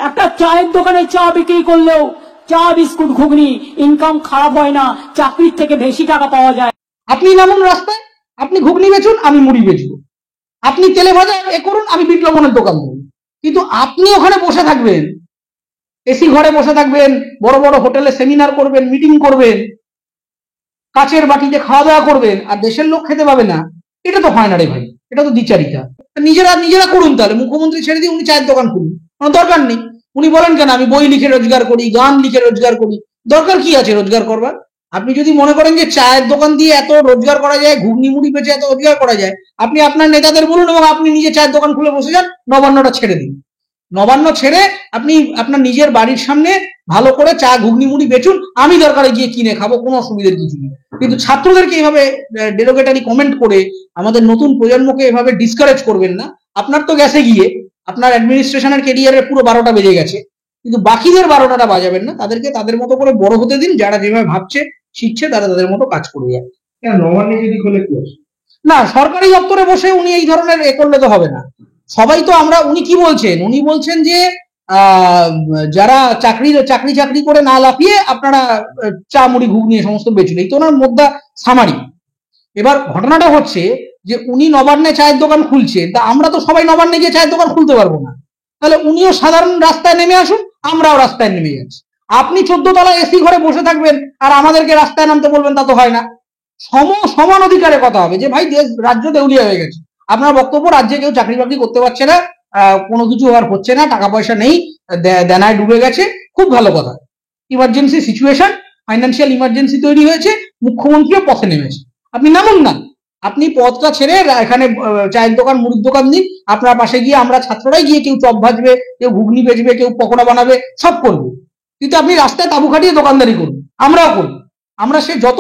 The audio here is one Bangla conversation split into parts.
একটা চায়ের দোকানে চা বিক্রি করলেও চা বিস্কুট ঘুগনি ইনকাম খারাপ হয় না, চাকরির থেকে বেশি টাকা পাওয়া যায়। আপনি নামুন রাস্তায়, আপনি ঘুগনি বেচুন, আমি মুড়ি বেচবো। আপনি তেলে ভাজা এ করুন, আমি বিট লবণের দোকান দেবো। কিন্তু আপনি ওখানে বসে থাকবেন, এসি ঘরে বসে থাকবেন, বড় বড় হোটেলে সেমিনার করবেন, মিটিং করবেন, কাচের বাটিতে খাওয়া দাওয়া করবেন, আর দেশের লোক খেতে পাবে না। এটা তো হয় না রে ভাই, এটা তো দ্বিচারিতা। নিজেরা করুন তাহলে, মুখ্যমন্ত্রী ছেড়ে দিয়ে উনি চায়ের দোকান খুলুন, কোনো দরকার নেই। উনি বলেন কেন আমি বই লিখে রোজগার করি, গান লিখে রোজগার করি, দরকার কি আছে রোজগার করবার? আপনি যদি মনে করেন যে চায়ের দোকান দিয়ে এত রোজগার করা যায়, ঘুগনি মুড়ি বেচে এত রোজগার করা যায়, আপনি আপনার নেতাদের বলুন এবং আপনি নিজে চায়ের দোকান খুলে বসে যান, নবান্নটা ছেড়ে দিন। নবান্ন ছেড়ে আপনি আপনার নিজের বাড়ির সামনে ভালো করে চা ঘুগনি মুড়ি বেচুন, আমি দরকারে গিয়ে কিনে খাবো, কোনো অসুবিধার কিছু নেই। কিন্তু ছাত্রদেরকে এইভাবে ডেরোগেটারি কমেন্ট করে আমাদের নতুন প্রজন্মকে এভাবে ডিসকারেজ করবেন না। আপনার তো গেছে গিয়ে, আপনার অ্যাডমিনিস্ট্রেশনের কেরিয়ারের পুরো 12টা বেজে গেছে, কিন্তু বাকিদের 12টাটা বাজাবেন না। তাদেরকে তাদের মতো করে বড় হতে দিন, যারা যেভাবে ভাবছে শিখছে তারা তাদের মতো কাজ করে যায়। নবান্নে যদি খোলে কি আছে? না, সরকারি দপ্তরে বসে উনি এই ধরনের এ করলে তো হবে না। সবাই তো উনি কি বলছেন, উনি বলছেন যে যারা চাকরি করে না লাফিয়ে আপনারা চা মুড়ি ঘুগনি সমস্ত বেচুন, এই তো ওনার মোদ্দা সামারি। এবার ঘটনাটা হচ্ছে যে উনি নবান্নে চায়ের দোকান খুলছেন, তা আমরা তো সবাই নবান্নে গিয়ে চায়ের দোকান খুলতে পারবো না। তাহলে উনিও সাধারণ রাস্তায় নেমে আসুন, আমরাও রাস্তায় নেমে যাচ্ছি। আপনি 14 তলায় এসি ঘরে বসে থাকবেন আর আমাদেরকে রাস্তায় নামতে বলবেন, তা তো হয় না। সমান অধিকারে কথা হবে যে ভাই রাজ্য দেউলিয়া হয়ে গেছে। আপনার বক্তব্য রাজ্যে কেউ চাকরি বাকরি করতে পারছে না, কোনো কিছু আর হচ্ছে না, টাকা পয়সা নেই, দেনায় ডুবে গেছে, খুব ভালো কথা। ইমার্জেন্সি সিচুয়েশন, ফাইন্যান্সিয়াল ইমার্জেন্সি তৈরি হয়েছে, মুখ্যমন্ত্রীও পথে নেমেছে। আপনি নামুন না, আপনি পথটা ছেড়ে এখানে চায়ের দোকান মুড়ির দোকান দিন, আপনার পাশে গিয়ে আমরা ছাত্ররাই গিয়ে কেউ চপ ভাজবে, কেউ ঘুগনি বেচবে, কেউ পকোড়া বানাবে, সব করবে। কিন্তু আপনি রাস্তায় তাবু খাটিয়ে দোকানদারি করুন, আমরাও করব। আমরা সে যত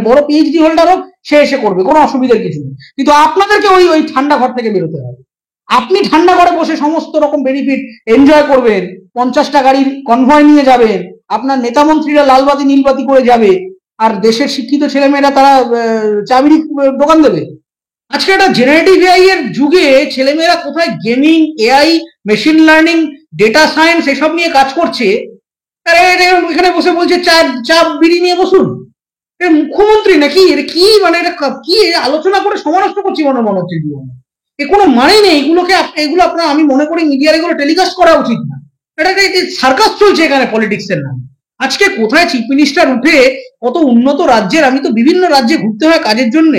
বড় পিএইচডি হোল্ডার হোক, সে এসে করবে, কোনো অসুবিধার কিছু নেই। কিন্তু আপনাদেরকে ওই ঠান্ডা ঘর থেকে বেরোতে হবে। আপনি ঠান্ডা ঘরে বসে সমস্ত রকম বেনিফিট এনজয় করবেন, 50টা গাড়ির কনভয় নিয়ে যাবেন, আপনার নেতা মন্ত্রীরা লালবাতি নীলবাতি করে যাবে, আর দেশের শিক্ষিত ছেলেমেয়েরা তারা চাবিড়ি দোকান দেবে। আজকে একটা জেনারেটিভ এআই এর যুগে ছেলেমেয়েরা কোথায় gaming, AI, machine learning, data science এসব নিয়ে কাজ করছে, এখানে বসে বলছে চা বিড়ি নিয়ে বসুন। মুখ্যমন্ত্রী নাকি? এটা কি এটা কি আলোচনা করে সমালোচ করছি মনে হচ্ছে জীবনে। এ কোনো মানে নেই। এগুলো আপনার, আমি মনে করি মিডিয়ার এগুলো টেলিকাস্ট করা উচিত না। এটা সার্কাস চলছে এখানে পলিটিক্সের নামে। আজকে কোথায় চিফ মিনিস্টার উঠে কত উন্নত রাজ্যের, আমি তো বিভিন্ন রাজ্যে ঘুরতে হয় কাজের জন্য,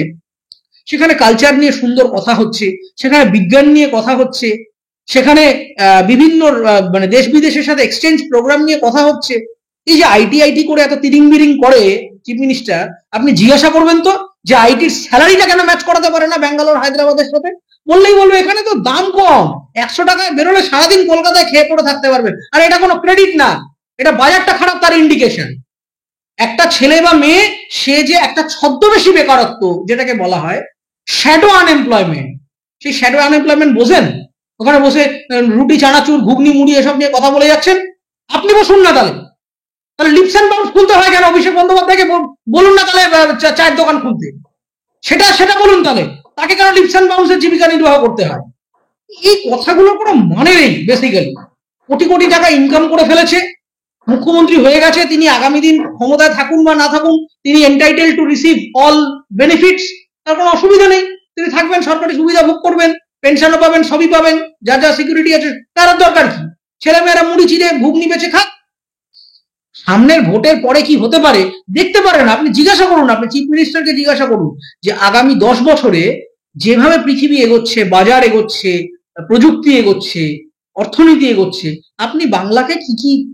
সেখানে কালচার নিয়ে সুন্দর কথা হচ্ছে, সেখানে বিজ্ঞান নিয়ে কথা হচ্ছে, সেখানে বিভিন্ন দেশ বিদেশের সাথে এক্সচেঞ্জ প্রোগ্রাম নিয়ে কথা হচ্ছে। এই যে আইটি করে এত তিরিং বিরিং করে চিফ মিনিস্টার, আপনি জিজ্ঞাসা করবেন তো যে আইটির স্যালারিটা কেন ম্যাচ করাতে পারে না ব্যাঙ্গালোর হায়দ্রাবাদের সাথে? বললেই বলবে এখানে তো দাম কম, 100 টাকায় বেরোলে সারাদিন কলকাতায় খেয়ে পড়ে থাকতে পারবেন। আর এটা কোনো ক্রেডিট না, এটা বাজারটা খারাপ তার ইন্ডিকেশন। একটা ছেলে বা মেয়ে, সে যে একটা ছদ্মবেশী বেকারত্ব যেটাকে বলা হয় শ্যাডো আনএমপ্লয়মেন্ট, সেই শ্যাডো আনএমপ্লয়মেন্ট বোঝেন? ওখানে বসে রুটি চানাচুর ঘুগনি মুড়ি এসব নিয়ে কথা বলে যাচ্ছেন। আপনি বসুন না, তাহলে লিপস অ্যান্ড বাউন্স খুলতে হয় কেন? অভিষেক বন্দ্যোপাধ্যায়কে বলুন না তাহলে চায়ের দোকান খুলতে, সেটা বলুন তাহলে। তাকে কেন লিপস অ্যান্ড বাউন্সের জীবিকা নির্বাহ করতে হয়? এই কথাগুলো কোনো মানে নেই। বেসিক্যালি কোটি কোটি টাকা ইনকাম করে ফেলেছে, মুখ্যমন্ত্রী হয়ে গেছে, তিনি আগামী দিন ক্ষমতায় থাকুন বা না থাকুন, তিনি entitled to receive all benefits, তার কোনো অসুবিধা নেই। তিনি থাকবেন, সরকারি সুবিধা ভোগ করবেন, পেনশনও পাবেন, সবই পাবেন, যা যা সিকিউরিটি আছে। তার দরকার কি? ছেলেমেয়েরা মুড়ি চিড়ে ঘুগনি বেচে খাক। সামনের ভোটের পরে কি হতে পারে দেখতে পারেন। আপনি জিজ্ঞাসা করুন, আপনি চিফ মিনিস্টারকে জিজ্ঞাসা করুন যে আগামী 10 বছরে যেভাবে পৃথিবী এগোচ্ছে, বাজার এগোচ্ছে, প্রযুক্তি এগোচ্ছে, অর্থনীতি এগোচ্ছে, আপনি বাংলাকে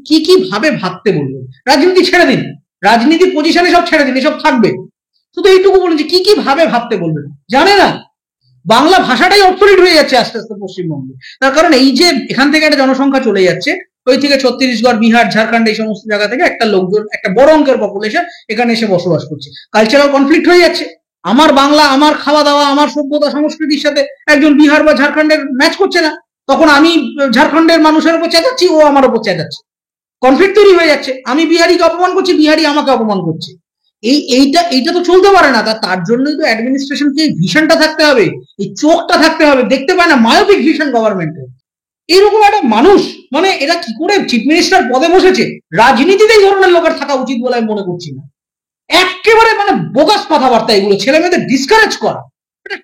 কি ভাবে ভাবতে বলবেন? রাজনীতি ছেড়ে দিন, রাজনীতি পজিশনে সব ছেড়ে দিন, এসব থাকবে। শুধু এইটুকু বলুন যে কি ভাবে ভাবতে বলবেন। জানে না, বাংলা ভাষাটাই অবসলিট হয়ে যাচ্ছে আস্তে আস্তে পশ্চিমবঙ্গে। তার কারণ এই যে এখান থেকে একটা জনসংখ্যা চলে যাচ্ছে, ওই থেকে ছত্তিশগড়, বিহার, ঝাড়খণ্ড, এই সমস্ত জায়গা থেকে একটা লোকজন, একটা বড় অঙ্কের পপুলেশন এখানে এসে বসবাস করছে। কালচারাল কনফ্লিক্ট হয়ে যাচ্ছে। আমার বাংলা, আমার খাওয়া দাওয়া, আমার সভ্যতা সংস্কৃতির সাথে একজন বিহার বা ঝাড়খণ্ডের ম্যাচ করছে না, তখন আমি ঝাড়খণ্ডের মানুষের উপর চেঁচাচ্ছি, ও আমার উপর চেঁচাচ্ছে, কনফ্লিক্ট তৈরি হয়ে যাচ্ছে। আমি বিহারিকে অপমান করছি, বিহারি আমাকে অপমান করছে। এইটা তো চলতে পারে না। তার জন্যই তো অ্যাডমিনিস্ট্রেশনকে এই ভিশনটা থাকতে হবে, এই চোখটা থাকতে হবে। দেখতে পায় না, মায়োপিক ভিশন গভর্নমেন্টের। এইরকম একটা মানুষ, মানে এরা কি করে চিফ মিনিস্টার পদে বসেছে? রাজনীতিতে এই ধরনের লোকের থাকা উচিত বলে আমি মনে করছি না। একেবারে মানে বোগাস কথাবার্তা এগুলো, ছেলে মেয়েদের ডিসকারেজ করা।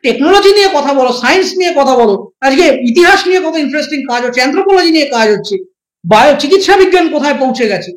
টেকনোলজি নিয়ে কথা বলো, সায়েন্স নিয়ে কথা বলো, আজকে ইতিহাস নিয়ে কত ইন্টারেস্টিং কাজ হচ্ছে, অ্যানথ্রোপোলজি নিয়ে কাজ হচ্ছে, চিকিৎসা বিজ্ঞান কোথায় পৌঁছে গেছে,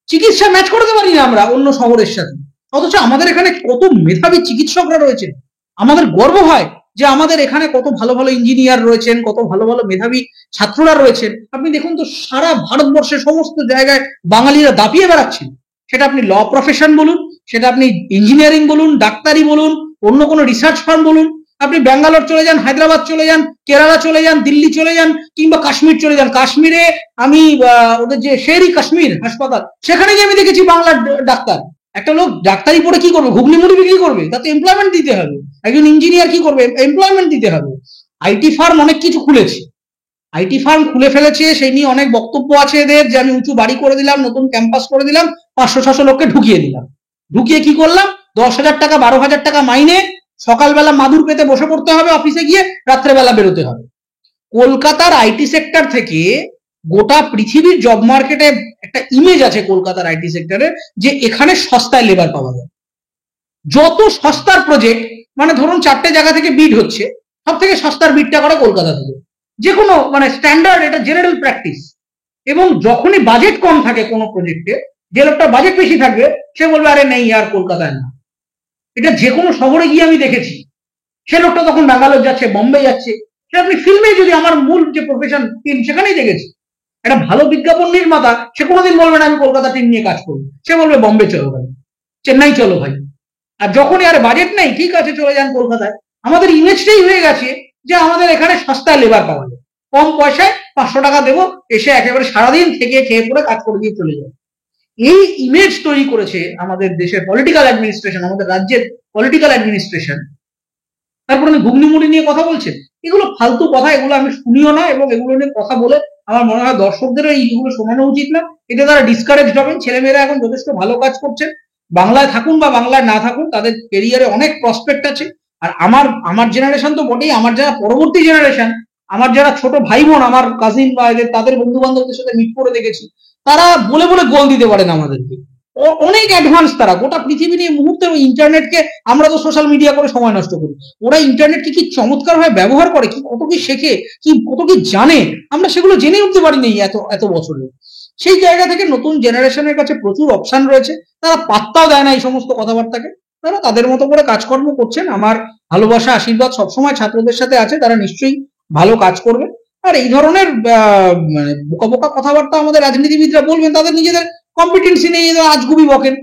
চিকিৎসা ম্যাচ করতে পারি না আমরা অন্য শহরের সাথে, অথচ আমাদের এখানে কত মেধাবী চিকিৎসকরা রয়েছেন। আমাদের গর্ব হয় যে আমাদের এখানে কত ভালো ভালো ইঞ্জিনিয়ার রয়েছেন, কত ভালো ভালো মেধাবী ছাত্ররা রয়েছেন। আপনি দেখুন তো সারা ভারতবর্ষের সমস্ত জায়গায় বাঙালিরা দাপিয়ে বেড়াচ্ছেন। সেটা আপনি ল প্রফেশন বলুন, সেটা আপনি ইঞ্জিনিয়ারিং বলুন, ডাক্তারি বলুন, অন্য কোনো রিসার্চ ফার্ম বলুন, আপনি ব্যাঙ্গালোর চলে যান, হায়দ্রাবাদ চলে যান, কেরালা চলে যান, দিল্লি চলে যান, কিংবা কাশ্মীর চলে যান। কাশ্মীরে আমি ওদের যে শেরি কাশ্মীর হাসপাতাল, সেখানে গিয়ে আমি দেখেছি বাংলার ডাক্তার। একটা লোক ডাক্তারি পড়ে কি করবে? ঘুগনি মুড়ি বিক্রি করবে? তাতে এমপ্লয়মেন্ট দিতে হবে। একজন ইঞ্জিনিয়ার কি করবে? এমপ্লয়মেন্ট দিতে হবে। আইটি ফার্ম অনেক কিছু খুলেছে, আইটি ফার্ম খুলে ফেলেছে, সেই নিয়ে অনেক বক্তব্য আছে এদের, যে আমি উঁচু বাড়ি করে দিলাম, নতুন ক্যাম্পাস করে দিলাম, 500-600 লোককে ঢুকিয়ে দিলাম। ঢুকিয়ে কি করলাম? 10,000 টাকা 12,000 টাকা মাইনে, সকালবেলা মাদুর পেতে বসে পড়তে হবে অফিসে গিয়ে, রাত্রেবেলা বেরোতে হবে। কলকাতার আইটি সেক্টর থেকে গোটা পৃথিবীর জব মার্কেটে একটা ইমেজ আছে কলকাতার আইটি সেক্টরে, যে এখানে সস্তায় লেবার পাওয়া যায়। যত সস্তার প্রজেক্ট, মানে ধরুন 4টে জায়গা থেকে বিড হচ্ছে, সব থেকে সস্তার বিডটা করে কলকাতা থেকে। যে কোনো মানে স্ট্যান্ডার্ড, এটা জেনারেল প্র্যাকটিস। এবং যখনই বাজেট কম থাকে কোনো প্রজেক্টে, যে লোকটা বাজেট বেশি থাকবে সে বলবে আরে নেই আর কলকাতায় না। এটা যে কোনো শহরে গিয়ে আমি দেখেছি। সে লোকটা তখন ব্যাঙ্গালোর যাচ্ছে, বম্বে যাচ্ছে। সে আপনি ফিল্মে যদি, আমার মূল যে প্রফেশন ফিল্ম, সেখানেই দেখেছি। একটা ভালো বিজ্ঞাপন নির্মাতা সে কোনোদিন বলবে না আমি কলকাতা টিম নিয়ে কাজ করবো, সে বলবে বম্বে চলো ভাই, চেন্নাই চলো ভাই। আর যখনই আরে বাজেট নেই, ঠিক আছে চলে যান কলকাতায়। আমাদের ইমেজটাই হয়ে গেছে যে আমাদের এখানে সস্তায় লেবার পাওয়া যায়, কম পয়সায় 500 টাকা দেবো, এসে একেবারে সারাদিন থেকে খেয়ে পরে কাজ করে দিয়ে চলে যায়। এই ইমেজ তৈরি করেছে আমাদের দেশের পলিটিক্যাল অ্যাডমিনিস্ট্রেশন, আমাদের রাজ্যের পলিটিক্যাল অ্যাডমিনিস্ট্রেশন। তারপর উনি ঘুগনি মুড়ি নিয়ে কথা বলছেন, এগুলো ফালতু কথা, এগুলো আমি শুনিও না। এবং এগুলো নিয়ে কথা বলে আমার মনে হয় দর্শকদেরও এইগুলো শোনানো উচিত না। এতে তারা ডিসকারেজ হবেন। ছেলেমেয়েরা এখন যথেষ্ট ভালো কাজ করছেন, বাংলায় থাকুন বা বাংলায় না থাকুন, তাদের কেরিয়ারে অনেক প্রসপেক্ট আছে। আর আমার জেনারেশন তো বটেই, আমার যারা পরবর্তী জেনারেশন, আমার যারা ছোট ভাই বোন, আমার কাজিন বা এদের, তাদের বন্ধু বান্ধবদের সাথে মিট করে দেখেছি, তারা বলে বলে গোল দিতে পারেন আমাদেরকে। অনেক অ্যাডভান্স তারা, গোটা পৃথিবী নিয়ে মুহূর্তে। ইন্টারনেটকে আমরা তো সোশ্যাল মিডিয়া করে সময় নষ্ট করি, ওরা ইন্টারনেটকে কি চমৎকার ভাবে ব্যবহার করে, কি কত কি শেখে, কি কত কি জানে, আমরা সেগুলো জেনে উঠতে পারিনি এত এত বছরে। সেই জায়গা থেকে নতুন জেনারেশনের কাছে প্রচুর অপশন রয়েছে, তারা পাত্তাও দেয় না এই সমস্ত কথাবার্তাকে। তারা তাদের মতো করে কাজকর্ম করছেন। আমার ভালোবাসা আশীর্বাদ সবসময় ছাত্রদের সাথে আছে, তারা নিশ্চয়ই ভালো কাজ করবে। আর এই ধরনের মানে বোকা বোকা কথাবার্তা আমাদের রাজনীতিবিদরা বলবেন, তাদের নিজেদের কম্পিটেন্সি নেই, আজগুবি বকেন।